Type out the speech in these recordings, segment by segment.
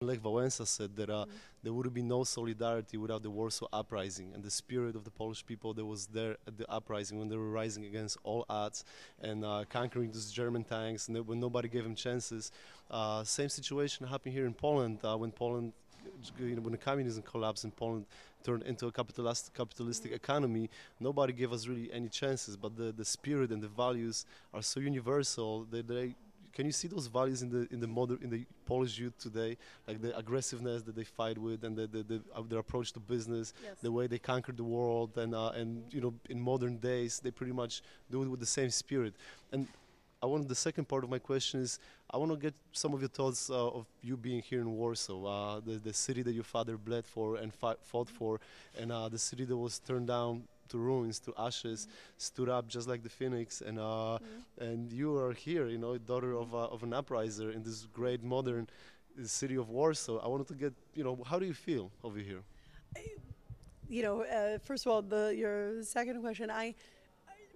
Lech Wałęsa said that there would be no solidarity without the Warsaw Uprising and the spirit of the Polish people that was there at the uprising when they were rising against all odds and conquering those German tanks and when nobody gave them chances. Same situation happened here in Poland when Poland, when the communism collapsed and Poland turned into a capitalistic economy. Nobody gave us really any chances, but the spirit and the values are so universal that they can you see those values in the Polish youth today, like the aggressiveness that they fight with, and their approach to business, Yes. the way they conquered the world, and in modern days they pretty much do it with the same spirit. And the second part of my question is I want to get some of your thoughts of you being here in Warsaw, the city that your father bled for and fought for, and the city that was turned down to ruins, to ashes, stood up just like the phoenix, and you are here, daughter of an upriser in this great modern city of Warsaw. I wanted to get, how do you feel over here? First of all, your second question,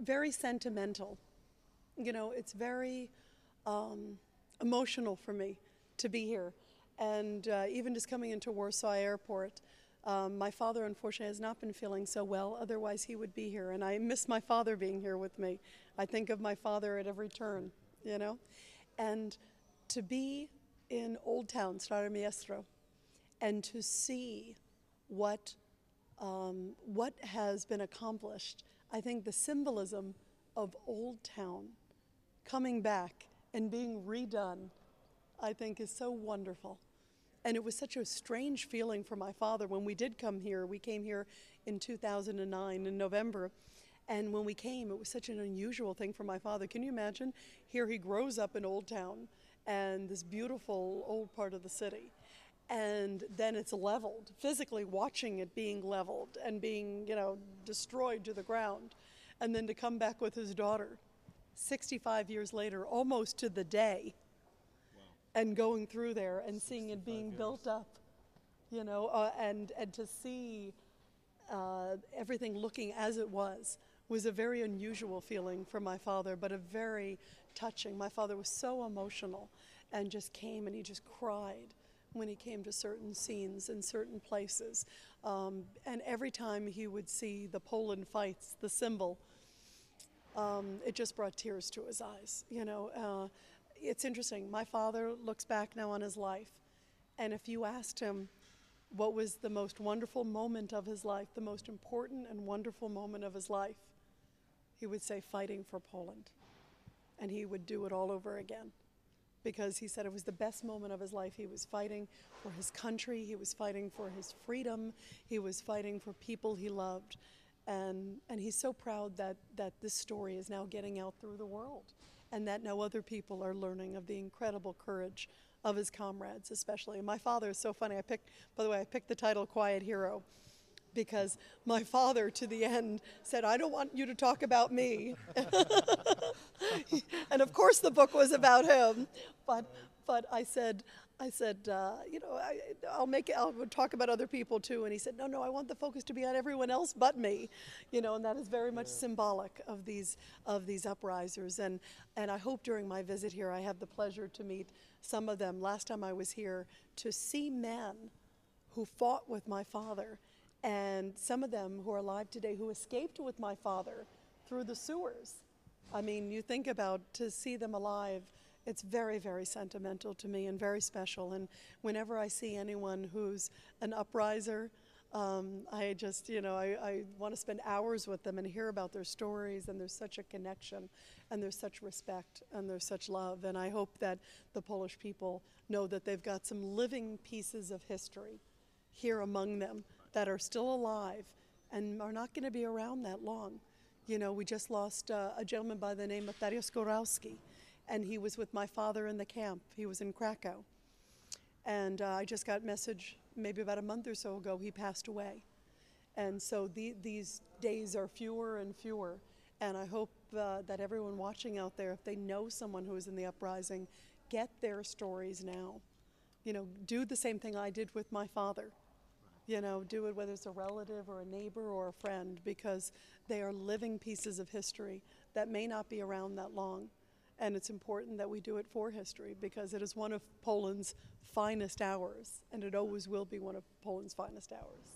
very sentimental. It's very emotional for me to be here. And even just coming into Warsaw Airport, my father, unfortunately, has not been feeling so well. Otherwise, he would be here. And I miss my father being here with me. I think of my father at every turn, And to be in Old Town, Stare Miestro, and to see what has been accomplished, I think the symbolism of Old Town coming back and being redone, I think is so wonderful. And it was such a strange feeling for my father when we did come here. We came here in 2009 in November. And when we came, it was such an unusual thing for my father. Can you imagine? Here he grows up in Old Town and this beautiful old part of the city. And then it's leveled, physically watching it being leveled and being, destroyed to the ground. And then to come back with his daughter 65 years later, almost to the day, and going through there and seeing it being built up, and to see everything looking as it was a very unusual feeling for my father, but a very touching. My father was so emotional and just came and he just cried when he came to certain scenes in certain places. And every time he would see the Poland fights, the symbol, it just brought tears to his eyes, It's interesting. My father looks back now on his life, and if you asked him what was the most wonderful moment of his life, the most important and wonderful moment of his life, he would say fighting for Poland. And he would do it all over again, because he said it was the best moment of his life. He was fighting for his country. He was fighting for his freedom. He was fighting for people he loved. And he's so proud that this story is now getting out through the world, and that now other people are learning of the incredible courage of his comrades, especially. And my father is so funny. By the way, I picked the title Quiet Hero because my father, to the end, said, "I don't want you to talk about me." And of course the book was about him, but I said, I'll talk about other people too. And he said, no, I want the focus to be on everyone else but me, and that is very much symbolic of these uprisers. And I hope during my visit here, I have the pleasure to meet some of them. Last time I was here, to see men who fought with my father, and some of them who are alive today who escaped with my father through the sewers. I mean, you think about, to see them alive, it's very, very sentimental to me and very special. And whenever I see anyone who's an upriser, I just, I want to spend hours with them and hear about their stories. And there's such a connection, and there's such respect, and there's such love. And I hope that the Polish people know that they've got some living pieces of history here among them that are still alive and are not going to be around that long. We just lost a gentleman by the name of Tadeusz Goralski, and he was with my father in the camp. He was in Krakow. And I just got a message maybe about a month or so ago, he passed away. And so these days are fewer and fewer. And I hope that everyone watching out there, if they know someone who is in the uprising, get their stories now. Do the same thing I did with my father. Do it whether it's a relative or a neighbor or a friend, because they are living pieces of history that may not be around that long. And it's important that we do it for history because it is one of Poland's finest hours, and it always will be one of Poland's finest hours.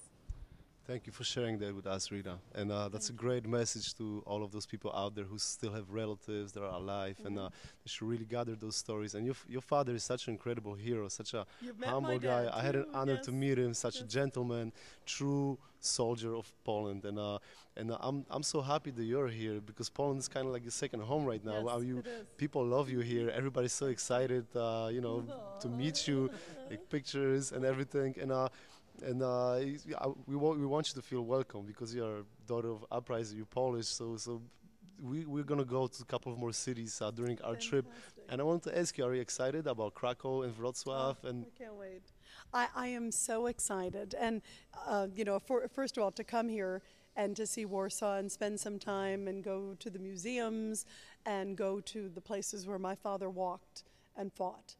Thank you for sharing that with us, Rita. And that's a great message to all of those people out there who still have relatives that are alive, and they should really gather those stories. And your father is such an incredible hero, such a You've met humble my guy. dad I had an too, honor yes. to meet him, such a Yes. gentleman, true soldier of Poland. And I'm so happy that you're here because Poland is kind of like a second home right now. Yes, You it is. people love you here. Everybody's so excited, to meet you, like pictures and everything. We want you to feel welcome because you're daughter of uprising, you're Polish. So we're gonna go to a couple of more cities during our trip. Fantastic. And I want to ask you, are you excited about Krakow and Wrocław? And I can't wait. I am so excited. And, first of all, to come here and to see Warsaw and spend some time and go to the museums and go to the places where my father walked and fought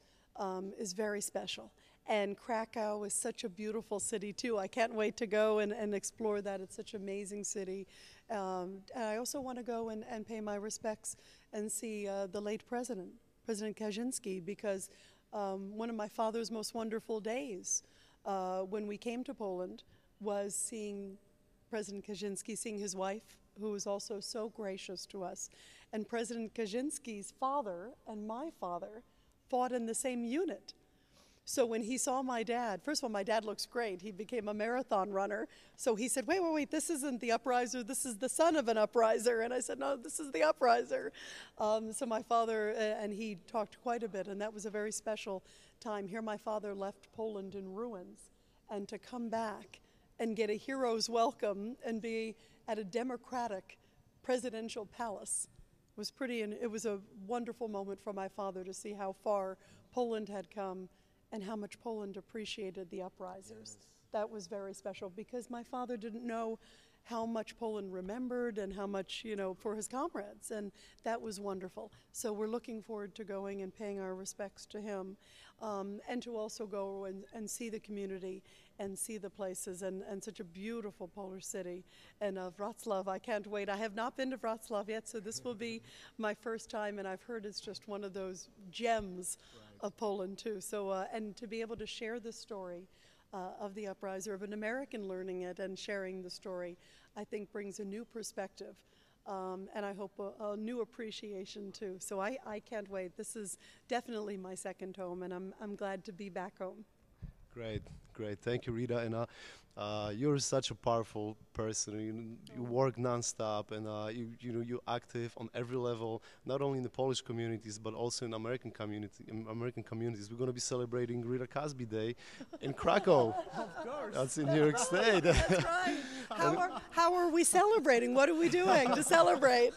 is very special. And Krakow is such a beautiful city, too. I can't wait to go and explore that. It's such an amazing city. And I also want to go and pay my respects and see the late president, President Kaczynski, because one of my father's most wonderful days when we came to Poland was seeing President Kaczynski, seeing his wife, who was also so gracious to us. And President Kaczynski's father and my father fought in the same unit. So when he saw my dad, first of all, my dad looks great. He became a marathon runner. So he said, wait, this isn't the upriser. This is the son of an upriser. And I said, no, this is the upriser. So my father and he talked quite a bit, and that was a very special time. Here my father left Poland in ruins, and to come back and get a hero's welcome and be at a democratic presidential palace was and it was a wonderful moment for my father to see how far Poland had come and how much Poland appreciated the uprisers. Yes. That was very special because my father didn't know how much Poland remembered and how much, for his comrades, and that was wonderful. So we're looking forward to going and paying our respects to him, and to also go and see the community and see the places and such a beautiful Polish city. And Wrocław, I can't wait. I have not been to Wrocław yet, so this will be my first time, and I've heard it's just one of those gems of Poland too. So, and to be able to share the story of the upriser, of an American learning it and sharing the story, I think brings a new perspective. And I hope a new appreciation too. So I can't wait. This is definitely my second home, and I'm glad to be back home. great. Thank you, Rita. And you're such a powerful person. You work nonstop, and you're active on every level, not only in the Polish communities but also in American communities. We're going to be celebrating Rita Cosby Day in Krakow. Of course. That's in New York State. That's right. How are we celebrating? What are we doing to celebrate?